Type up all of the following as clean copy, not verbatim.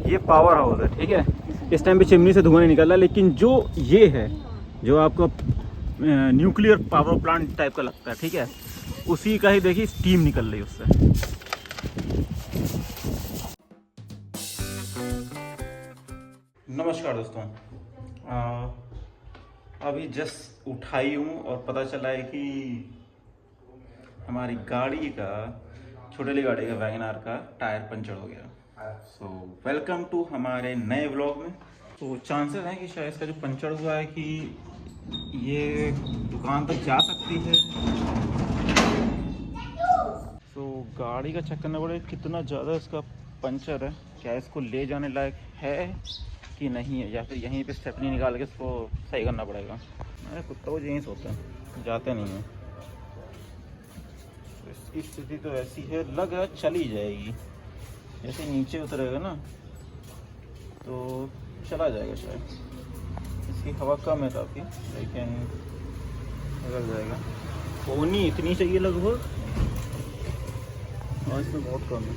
ये power house है, ठीक है। इस टाइम पे चिमनी से धुआं नहीं निकल रहा, लेकिन जो ये है जो आपको न्यूक्लियर पावर प्लांट टाइप का लगता है, ठीक है, उसी का ही देखिए स्टीम निकल रही है उससे। नमस्कार दोस्तों, अभी जस्ट उठाई हूँ और पता चला है कि हमारी गाड़ी का, छोटे वाली गाड़ी का, वैगन आर का टायर पंचर हो गया। सो वेलकम टू हमारे नए व्लॉग में। तो चांसेस हैं कि शायद इसका जो पंचर हुआ है कि ये दुकान तक जा सकती है। तो गाड़ी का चेक करना पड़ेगा कितना ज़्यादा इसका पंचर है, क्या इसको ले जाने लायक है कि नहीं है, या फिर यहीं पे स्टेपनी निकाल के इसको सही करना पड़ेगा। अरे कुत्ता को यहीं सोते हैं, जाते नहीं हैं। तो इसकी स्थिति तो ऐसी है, लग रहा चली जाएगी। जैसे नीचे उतरेगा ना तो चला जाएगा शायद। इसकी हवा कम है काफ़ी, लेकिन निकल जाएगा। पोनी इतनी चाहिए लगभग, और इसमें बहुत कम है,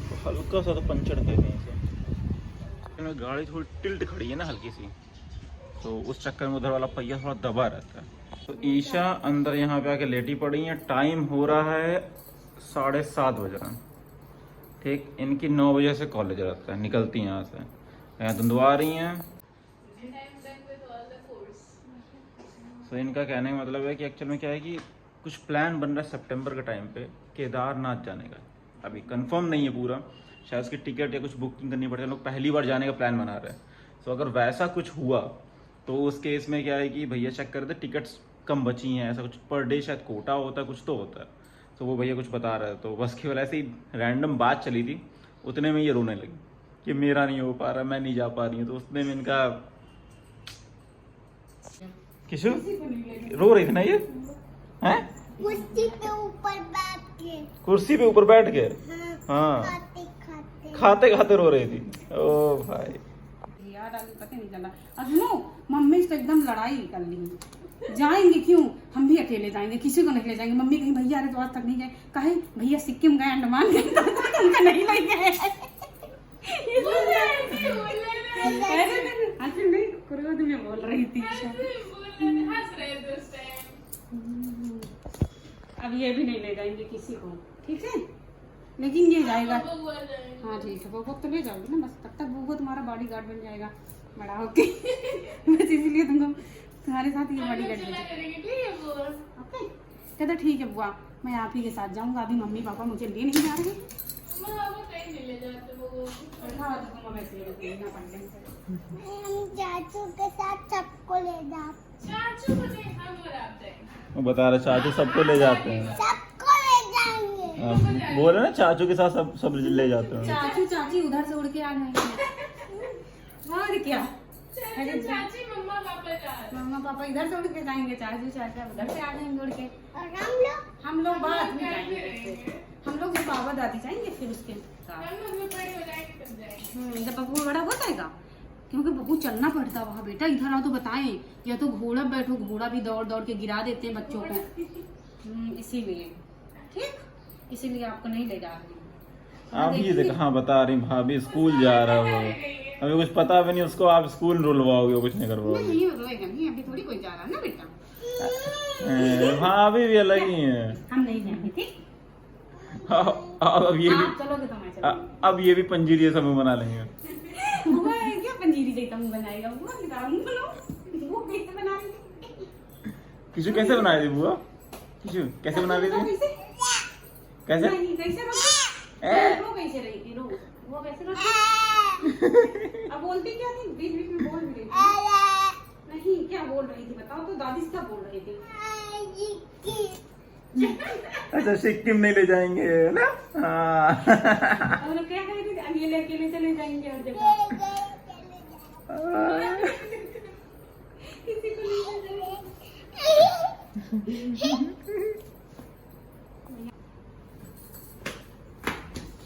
तो हल्का सा तो पंचर है कहीं से। गाड़ी थोड़ी टिल्ट खड़ी है ना हल्की सी, तो उस चक्कर में उधर वाला पहिया थोड़ा दबा रहता है। तो ईशा अंदर यहाँ पे आके लेटी पड़ी है। टाइम हो रहा है 7:30 बज रहा है, ठीक। इनकी 9 बजे से कॉलेज रहता है, निकलती हैं यहाँ से, यहाँ धुंधवा रही हैं। तो इनका कहने का मतलब है कि एक्चुअल में क्या है कि कुछ प्लान बन रहा है सितंबर के टाइम पे केदारनाथ जाने का। अभी कंफर्म नहीं है पूरा, शायद उसकी टिकट या कुछ बुकिंग करनी पड़ेगी। लोग पहली बार जाने का प्लान बना रहे हैं। तो अगर वैसा कुछ हुआ तो उस केस में क्या है कि भैया चेक कर दे, टिकट्स कम बची हैं, ऐसा कुछ पर डे शायद कोटा होता है, कुछ तो होता है। तो वो भैया कुछ बता रहे हैं, तो बस केवल ऐसे ही रैंडम बात चली थी, उतने में ये रोने लगी कि मेरा नहीं हो पा रहा, मैं नहीं जा पा रही हूँ। तो उसने में इनका किशु रो रही थी ना ये, हैं? कुर्सी पे ऊपर बैठ के, कुर्सी पे ऊपर बैठ के, हाँ, खाते खाते रो रही थी। ओ भाई यार पता नहीं चला। अब नो मम्मी से एकदम लड़ाई कर ली। जाएंगे क्यों, हम भी अकेले जाएंगे, किसी को नहीं ले जाएंगे। मम्मी कहीं भैया अरे तो आज तक नहीं गए, कहे भैया सिक्किम गए, अंडमान गए, तो उनका नहीं ले गए। ऐसे नहीं क्रोध में बोल रही थी। अब ये भी नहीं ले जाएंगे किसी को, ठीक है, लेकिन ये जाएगा। हाँ ठीक है, वो तो ले जाओगे ना, बस तब तक वो तुम्हारा बॉडी गार्ड बन जाएगा बड़ा होके। बस इसीलिए तुमको तुम्हारे साथ ये बॉडी गार्ड ओके। कहता ठीक है बुआ, मैं आप ही के साथ जाऊंगा, अभी मम्मी पापा मुझे ले नहीं जा रहे। हम चाचू के साथ सबको ले जाओ। वो बता रहे चाचू सबको ले जाते हैं, सबको ले जाएंगे। बोल रहे ना चाचू के साथ सब ले जाते हैं। चाचू चाची उधर से उड़ के आ जाएंगे और क्या, चाची मम्मा पापा इधर से उड़ के जाएंगे, चाचू चाचा उधर से आ जाएंगे उड़ के। और हम लोग बाद में जाएंगे, हम लोग बाबा दादी जाएंगे फिर उसके साथ। जब बब्बू बड़ा हो जाएगा, क्योंकि बब्बू चलना पड़ता वहाँ बेटा, इधर आओ तो बताएं, या तो घोड़ा बैठो, घोड़ा भी दौड़ दौड़ के गिरा देते हैं बच्चों को, इसीलिए ठीक, इसीलिए आपको नहीं ले जा रही। आप ये देखो, हाँ बता रही भाभी स्कूल जा रहा हो, अभी कुछ पता भी नहीं उसको, आप स्कूल रुलवाओगे, कुछ नहीं करवाओगे। नहीं रोएगा नहीं, अभी थोड़ी कोई जा रहा ना बेटा। भाभी भी अलग ही है। हम नहीं जाएंगे ठीक, अब ये भी, चलोगे तो मैं चलूंगी। अब ये भी पंजीरी समूह बना लेंगे। बुआ क्या पंजीरी जैसा मुंह बनाएगा, बुआ दिखा मुंह बनाओ, वो कैसे बनाएगी। किशु कैसे बना रही थी बुआ, किशु कैसे बना रही थी, कैसे नहीं कैसे रो कैसे रही थी, रो वो कैसे रो। अब बोलती क्या थी, बीच बीच में बोल रही थी। नहीं क्या बोल रही थी बताओ तो, दादी से क्या बोल रही थी। अच्छा सिक्किम नहीं ले जाएंगे ना, हाँ। और क्या कह रही थी, अकेले अकेले चले जाएंगे हर जगह, किसी को नहीं ले जाएंगे।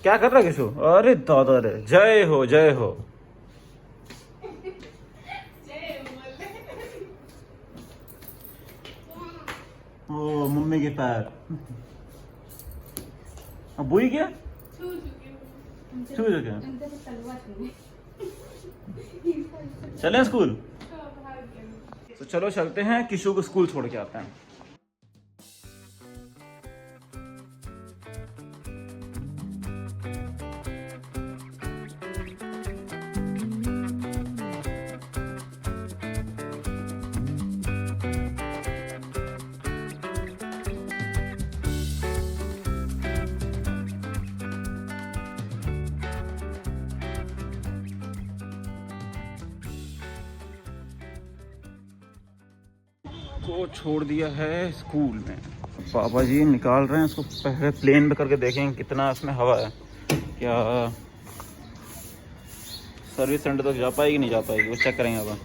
क्या कर रहा किशु, अरे दादा रे, जय हो जय हो। ओ मम्मी के पैर, अब बुई क्या छुए क्या? उनसे तो तलवा छूए। चलें स्कूल? तो चलो चलते हैं, किशु को स्कूल छोड़ के आते हैं। को छोड़ दिया है स्कूल में। पापा जी निकाल रहे हैं इसको, पहले प्लेन पे करके देखेंगे कितना इसमें हवा है, क्या सर्विस सेंटर तक जा पाएगी नहीं जा पाएगी, वो चेक करेंगे अब।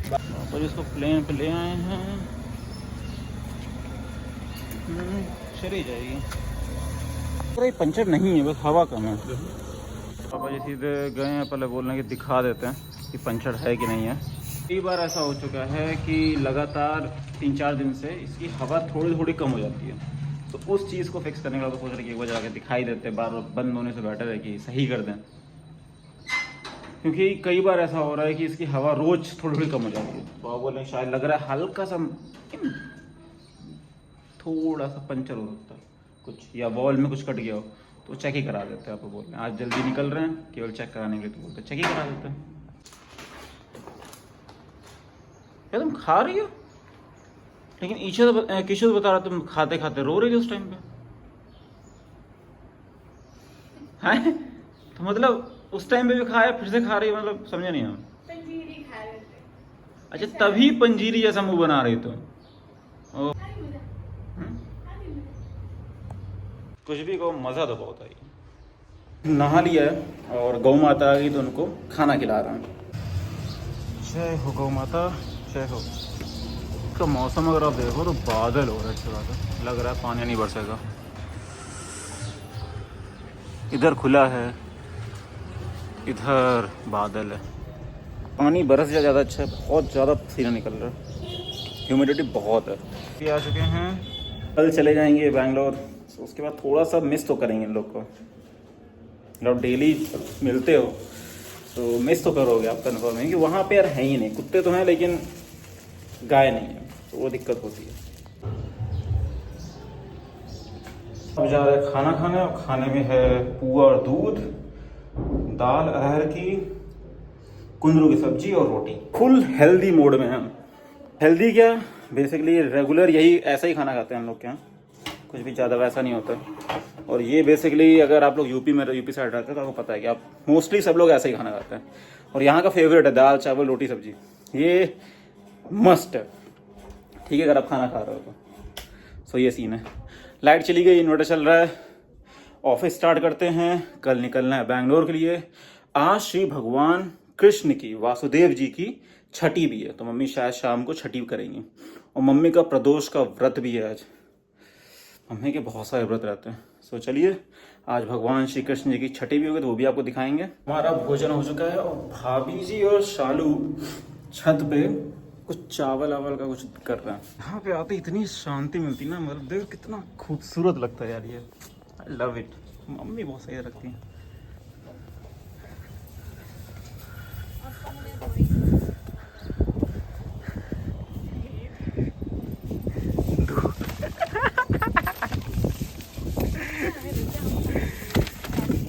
पापा जी इसको प्लेन पे ले आए हैं, चली जाएगी। अरे पंचर नहीं है, बस हवा कम है। पापा जी सीधे गए हैं, पहले बोल रहे हैं कि दिखा देते हैं कि पंचर है कि नहीं है। कई बार ऐसा हो चुका है कि लगातार 3-4 दिन से इसकी हवा थोड़ी थोड़ी कम हो जाती है, तो उस चीज़ को फिक्स करने का तो सोच रहे कि एक बार जाके दिखाई देते, बार बार बंद होने से बेटर है कि सही कर दें, क्योंकि कई बार ऐसा हो रहा है कि इसकी हवा रोज़ थोड़ी थोड़ी कम हो जाती है। तो आप बोल रहे हैं शायद लग रहा है हल्का सा थोड़ा सा पंचर हो सकता है कुछ, या वॉल में कुछ कट गया हो, तो चेक ही करा देते हैं। आप बोल रहे हैं आज जल्दी निकल रहे हैं केवल चेक कराने के लिए, तो बोलते चेक ही करा देते हैं। क्या तुम खा रही हो? लेकिन किशोर बता रहा तुम खाते खाते रो रही थी उस टाइम पे, हैं? तो मतलब उस टाइम पे भी खाया फिर से खा रही हो, मतलब समझे नहीं हम। पंजीरी खा रहे थे। अच्छा तभी पंजीरी जैसा मुंह बना रही तुम। कुछ भी को मज़ा तो बहुत आई। नहा लिया है और गौ माता आ गई तो उनको खाना खिला रहा हूँ। जय हो गौ माता, जय हो। इसका मौसम अगर आप देखो तो बादल हो रहा है, अच्छी बात है, लग रहा है पानी नहीं बरसेगा। इधर खुला है, इधर बादल है। पानी बरस जाए ज़्यादा अच्छा है, बहुत ज़्यादा पसीना निकल रहा है, ह्यूमिडिटी बहुत है। ये आ चुके हैं, कल चले जाएंगे बैंगलोर, तो उसके बाद थोड़ा सा मिस तो करेंगे इन लोग को। मतलब डेली मिलते हो तो मिस तो करोगे आप, कन्फर्म है कि वहाँ पे यार है ही नहीं, कुत्ते तो हैं लेकिन गाय नहीं है, तो वो दिक्कत होती है। अब जा रहे हैं खाना खाने, और खाने में है पुआ और दूध, दाल अरहर की, कुंदरू की सब्जी और रोटी। फुल हेल्दी मोड में है। हेल्दी क्या, बेसिकली रेगुलर यही ऐसा ही खाना खाते हैं हम लोग के यहाँ, कुछ भी ज़्यादा वैसा नहीं होता। और ये बेसिकली अगर आप लोग यूपी साइड रहते हैं तो आपको पता है कि आप मोस्टली सब लोग ऐसे ही खाना खाते हैं। और यहाँ का फेवरेट है दाल चावल रोटी सब्जी, ये मस्ट है, ठीक है, अगर आप खाना खा रहे हो तो। सो ये सीन है। लाइट चली गई, इन्वर्टर चल रहा है, ऑफिस स्टार्ट करते हैं। कल निकलना है बैंगलोर के लिए। आज श्री भगवान कृष्ण की, वासुदेव जी की छठी भी है, तो मम्मी शायद शाम को छठी करेंगी। और मम्मी का प्रदोष का व्रत भी है आज। मम्मी के बहुत सारे व्रत रहते हैं। सो चलिए, आज भगवान श्री कृष्ण जी की छठी भी होगी तो वो भी आपको दिखाएंगे। हमारा भोजन हो चुका है और भाभी जी और शालू छत पे कुछ चावल आवल का कुछ कर रहे हैं। यहाँ पे आते इतनी शांति मिलती ना, मतलब देखो कितना खूबसूरत लगता है यार, ये आई लव इट। मम्मी बहुत सही रखती है।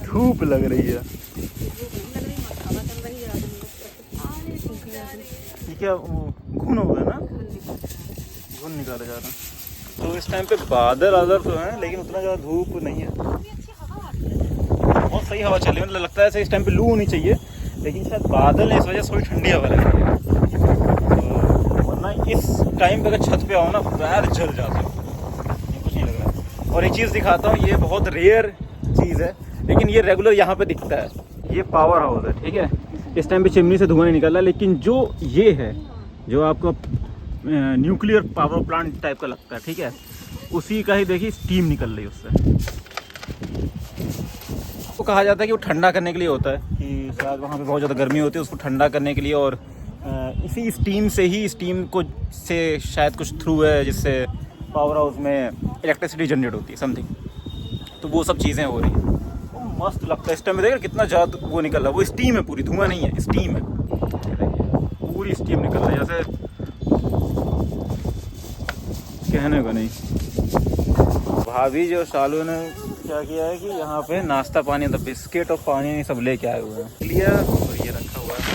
धूप लग रही है, क्या वो घुन हो गया ना, घुन निकाला जा रहा है। तो इस टाइम पे बादल आदर तो है लेकिन उतना ज़्यादा धूप नहीं है, बहुत सही हवा चल रही है। मतलब लगता है इस टाइम पे लू होनी चाहिए, लेकिन शायद बादल है इस वजह से थोड़ी ठंडी हवा लग रही है। तो वरना इस टाइम पे अगर छत पे आओ ना पैर जल जाते हो, कुछ नहीं लग रहा। और एक चीज़ दिखाता हूँ, ये बहुत रेयर चीज़ है लेकिन ये रेगुलर यहाँ पे दिखता है। ये पावर हाउस है, ठीक है। इस टाइम पे चिमनी से धुआं नहीं निकल रहा, लेकिन जो ये है जो आपको न्यूक्लियर पावर प्लांट टाइप का लगता है, ठीक है, उसी का ही देखिए स्टीम निकल रही है उससे। वो कहा जाता है कि वो ठंडा करने के लिए होता है, कि शायद वहाँ पे बहुत ज़्यादा गर्मी होती है, उसको ठंडा करने के लिए। और इसी स्टीम से ही, स्टीम को से शायद कुछ थ्रू है जिससे पावर हाउस में इलेक्ट्रिसिटी जनरेट होती है समथिंग, तो वो सब चीज़ें हो रही हैं। वो मस्त लगता है इस टाइम में, देखिए कितना ज़्यादा वो निकल रहा है, वो स्टीम है पूरी, धुआं नहीं है, स्टीम है, पूरी स्टीम निकल रही है, जैसे कहने को नहीं। भाभी जो शालू ने क्या किया है कि यहाँ पे नाश्ता पानी मतलब बिस्किट और पानी सब लेके आए हुए हैं लिया, और ये रखा हुआ है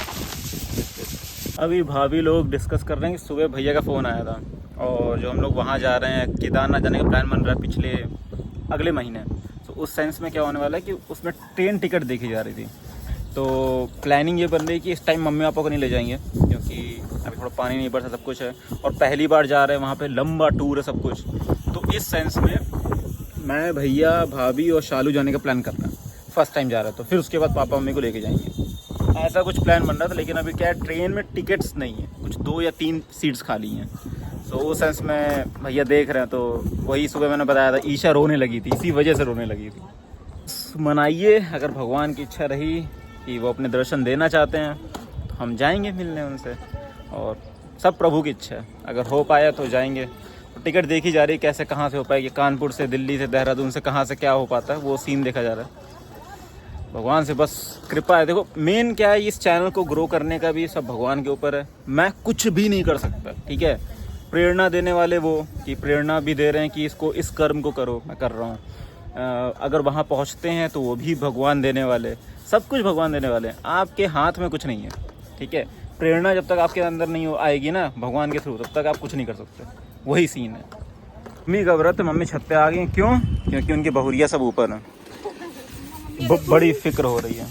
बिस्किट। अभी भाभी लोग डिस्कस कर रहे हैं कि सुबह भैया का फ़ोन आया था, और जो हम लोग वहाँ जा रहे हैं केदारनाथ जाने का प्लान बन रहा है अगले महीने, तो उस सेंस में क्या होने वाला है कि उसमें ट्रेन टिकट देखी जा रही थी। तो प्लानिंग ये बन रही है कि इस टाइम मम्मी पापा को नहीं ले जाएंगे, क्योंकि अभी थोड़ा पानी नहीं बरसा, सब कुछ है, और पहली बार जा रहे हैं वहाँ पे, लंबा टूर है सब कुछ। तो इस सेंस में मैं, भैया, भाभी और शालू जाने का प्लान कर रहा है, फर्स्ट टाइम जा रहा है, तो फिर उसके बाद पापा मम्मी को लेके जाएंगे, ऐसा कुछ प्लान बन रहा था। लेकिन अभी क्या है, ट्रेन में टिकट्स नहीं है, कुछ 2 या 3 सीट्स खाली हैं। तो उस सेंस में भैया देख रहे हैं, तो वही सुबह मैंने बताया था, ईशा रोने लगी थी, इसी वजह से रोने लगी थी। मनाइए, अगर भगवान की इच्छा रही कि वो अपने दर्शन देना चाहते हैं तो हम जाएंगे मिलने उनसे, और सब प्रभु की इच्छा है, अगर हो पाया तो जाएंगे। तो टिकट देखी जा रही है कैसे कहाँ से हो पाएगी, कानपुर से, दिल्ली से, देहरादून से, कहाँ से क्या हो पाता है, वो सीन देखा जा रहा है। भगवान से बस कृपा है। देखो मेन क्या है, इस चैनल को ग्रो करने का भी सब भगवान के ऊपर है, मैं कुछ भी नहीं कर सकता, ठीक है। प्रेरणा देने वाले वो कि प्रेरणा भी दे रहे हैं कि इसको, इस कर्म को करो, मैं कर रहा हूँ। अगर वहाँ पहुँचते हैं तो वो भी भगवान देने वाले, सब कुछ भगवान देने वाले हैं, आपके हाथ में कुछ नहीं है, ठीक है। प्रेरणा जब तक आपके अंदर नहीं आएगी ना भगवान के थ्रू, तब तक आप कुछ नहीं कर सकते, वही सीन है। मम्मी का व्रत, मम्मी छत पे आ गई, क्यों? क्योंकि उनकी बहुरिया सब ऊपर है, बड़ी फिक्र हो रही है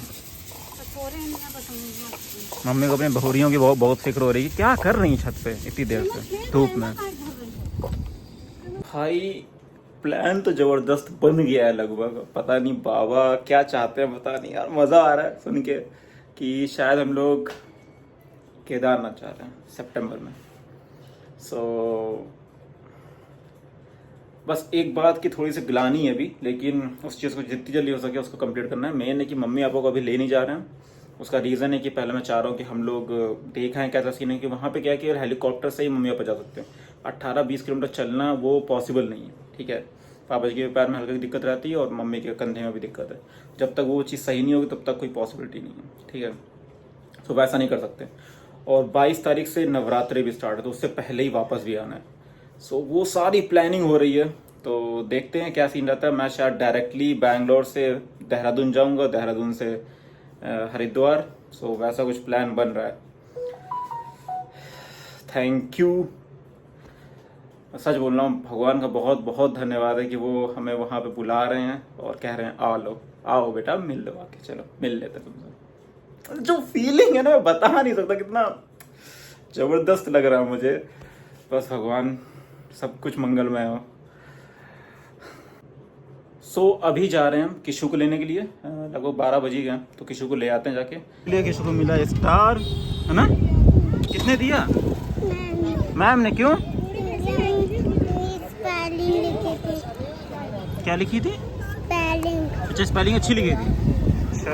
मम्मी को, अपनी बहुरियों की बहुत फिक्र हो रही है। क्या कर रही है छत पे इतनी देर से धूप में? भाई प्लान तो जबरदस्त बन गया है लगभग, पता नहीं बाबा क्या चाहते हैं, पता नहीं यार। मज़ा आ रहा है सुन के कि शायद हम लोग केदारनाथ जा रहे हैं सितंबर में। बस एक बात की थोड़ी सी ग्लानी है अभी, लेकिन उस चीज़ को जितनी जल्दी हो सके उसको कंप्लीट करना है। मेन है कि मम्मी पापा को अभी ले नहीं जा रहे हैं, उसका रीज़न है कि पहले मैं चाह रहा हूँ कि हम लोग देखा है कैसा सीन है, कि वहाँ पे क्या है कि हेलीकॉप्टर से ही मम्मी पापा जा सकते हैं, 18-20 किलोमीटर चलना वो पॉसिबल नहीं है, ठीक है। पापा जी के पैर में हल्की दिक्कत रहती है और मम्मी के कंधे में भी दिक्कत है, जब तक वो चीज़ सही नहीं होगी तब तक कोई पॉसिबिलिटी नहीं है, ठीक है। तो वैसा नहीं कर सकते। और 22 तारीख से नवरात्रि भी स्टार्ट है, तो उससे पहले ही वापस भी आना है। वो सारी प्लानिंग हो रही है, तो देखते हैं क्या सीन रहता है। मैं शायद डायरेक्टली बैंगलोर से देहरादून जाऊंगा, देहरादून से हरिद्वार, वैसा कुछ प्लान बन रहा है। थैंक यू, सच बोल रहा हूँ, भगवान का बहुत बहुत धन्यवाद है कि वो हमें वहाँ पे बुला रहे हैं और कह रहे हैं आओ बेटा मिल लो, आके चलो मिल लेते तुमसे। जो फीलिंग है ना मैं बता नहीं सकता, कितना जबरदस्त लग रहा है मुझे। बस भगवान सब कुछ मंगलमय हो। अभी जा रहे हैं हम किशु को लेने के लिए, लगभग 12 बज गए, तो किशु को ले आते हैं जाके। लिए किशु को मिला स्टार, है ना? किसने दिया? मैम ने। क्यों? क्या लिखी थी? स्पेलिंग। अच्छा स्पेलिंग अच्छी लिखी थी। अच्छा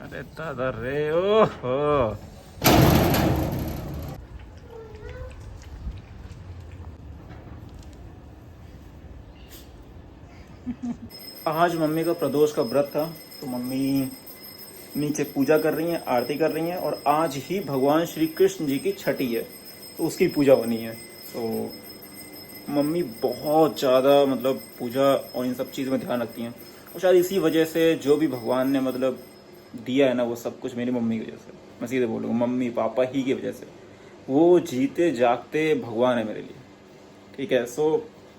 अरे दादा रे, ओहो। आज मम्मी का प्रदोष का व्रत था, तो मम्मी नीचे पूजा कर रही हैं, आरती कर रही हैं, और आज ही भगवान श्री कृष्ण जी की छठी है, तो उसकी पूजा होनी है। तो मम्मी बहुत ज़्यादा मतलब पूजा और इन सब चीज़ में ध्यान रखती हैं, और शायद इसी वजह से जो भी भगवान ने मतलब दिया है ना, वो सब कुछ मेरी मम्मी की वजह से, मैं सीधे बोलूँगा मम्मी पापा ही की वजह से। वो जीते जागते भगवान है मेरे लिए, ठीक है।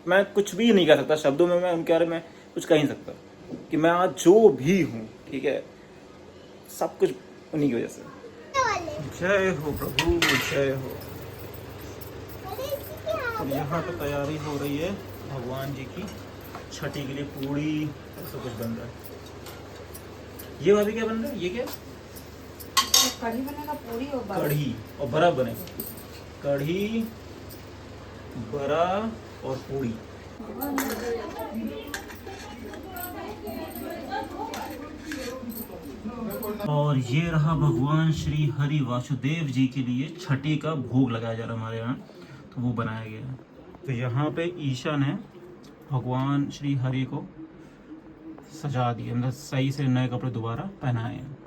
मैं कुछ भी नहीं कह सकता शब्दों में, मैं उनके बारे में कुछ कह नहीं सकता कि मैं आज जो भी हूँ, ठीक है, सब कुछ उन्हीं की वजह से। जय हो प्रभु, जय हो। अब यहाँ पे तैयारी हो रही है भगवान जी की छठी के लिए, पूड़ी सब कुछ बन रहा है। ये भाभी क्या बन रहा है? ये क्या? कढ़ी बनेगा, पूड़ी और बरा। कढ़ी और बरा बनेगा, कढ़ी बरा और पूड़ी। और ये रहा भगवान श्री हरि वासुदेव जी के लिए छठी का भोग लगाया जा रहा है हमारे यहाँ। तो वो बनाया गया है। तो यहाँ पे ईशा ने भगवान श्री हरि को सजा दिया, मतलब सही से नए कपड़े दोबारा पहनाए हैं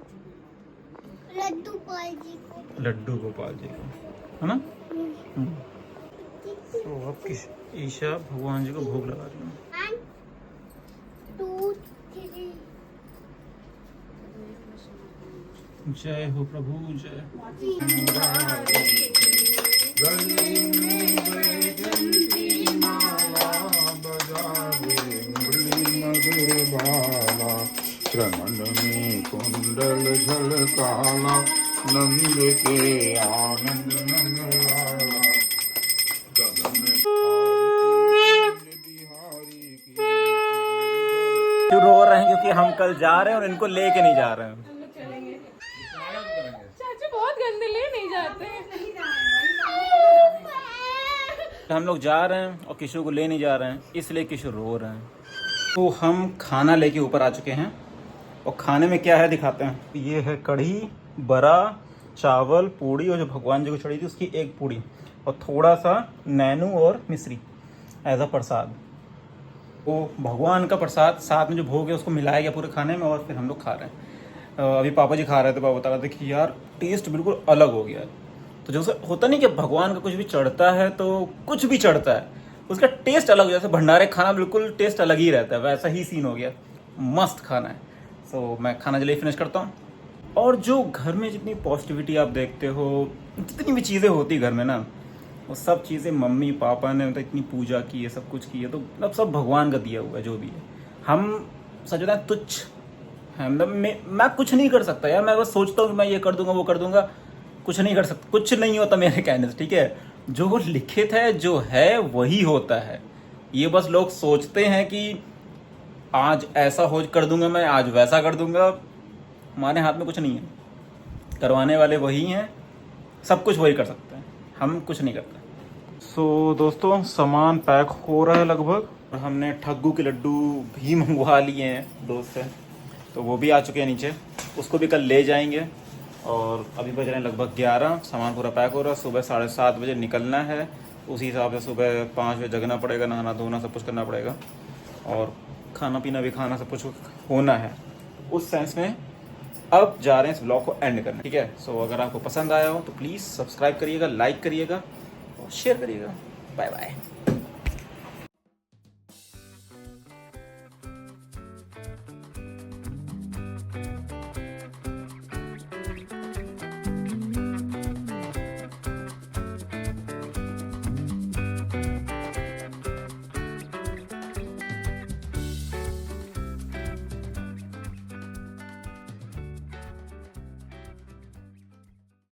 लड्डू गोपाल जी को। लड्डू गोपाल जी को, है ना। तो अब किस ईशा भगवान जी को भोग लगा रही है। 1 2 3 जय हो प्रभु जय। श्रमण में कुंडल झलकाला नंद के आनंद नंदलाला गगन बिहारी की। क्यों रो रहे हैं? क्योंकि हम कल जा रहे हैं और इनको लेके नहीं जा रहे हैं। चाचू बहुत गंदे ले नहीं जाते। हम लोग जा रहे हैं और किशोर को ले नहीं जा रहे हैं, इसलिए किशोर रो रहे हैं। तो हम खाना लेके ऊपर आ चुके हैं और खाने में क्या है दिखाते हैं। ये है कढ़ी, बड़ा, चावल, पूड़ी और जो भगवान जी को चढ़ी थी उसकी एक पूड़ी और थोड़ा सा नैनू और मिश्री एज अ प्रसाद। वो भगवान का प्रसाद साथ में जो भोग है उसको मिलाया गया पूरे खाने में और फिर हम लोग खा रहे हैं। अभी पापा जी खा रहे थे, पापा बता रहे थे कि यार टेस्ट बिल्कुल अलग हो गया है। तो जो होता नहीं कि भगवान का कुछ भी चढ़ता है तो कुछ भी चढ़ता है उसका टेस्ट अलग हो जाता है। भंडारे खाना बिल्कुल टेस्ट अलग ही रहता है, वैसा ही सीन हो गया। मस्त खाना है। सो मैं खाना जल्दी फिनिश करता हूँ। और जो घर में जितनी पॉजिटिविटी आप देखते हो, जितनी भी चीज़ें होती घर में ना, वो सब चीज़ें मम्मी पापा ने मतलब इतनी पूजा की है, सब कुछ की है, तो मतलब सब भगवान का दिया हुआ है जो भी है। हम सच बताएं तुच्छ है, मतलब मैं कुछ नहीं कर सकता यार। मैं बस सोचता हूँ कि मैं ये कर दूंगा वो कर दूंगा, कुछ नहीं कर सकता, कुछ नहीं होता मेरे कहने से, ठीक है। जो लिखित है जो है वही होता है। ये बस लोग सोचते हैं कि आज ऐसा हो कर दूंगा मैं, आज वैसा कर दूंगा। हमारे हाथ में कुछ नहीं है, करवाने वाले वही हैं, सब कुछ वही कर सकते हैं, हम कुछ नहीं करते। सो दोस्तों सामान पैक हो रहा है लगभग, और हमने ठग्गू के लड्डू भी मंगवा लिए हैं दोस्त से, तो वो भी आ चुके हैं नीचे, उसको भी कल ले जाएंगे। और अभी बज रहे हैं लगभग 11, सामान पूरा पैक हो रहा है। सुबह 7:30 बजे निकलना है, उसी हिसाब से सुबह 5 बजे जगना पड़ेगा, नहाना धोना सब कुछ करना पड़ेगा और खाना पीना भी खाना सब कुछ होना है। उस सेंस में अब जा रहे हैं इस ब्लॉग को एंड करने, ठीक है। सो अगर आपको पसंद आया हो तो प्लीज़ सब्सक्राइब करिएगा, लाइक करिएगा और शेयर करिएगा। Bye bye.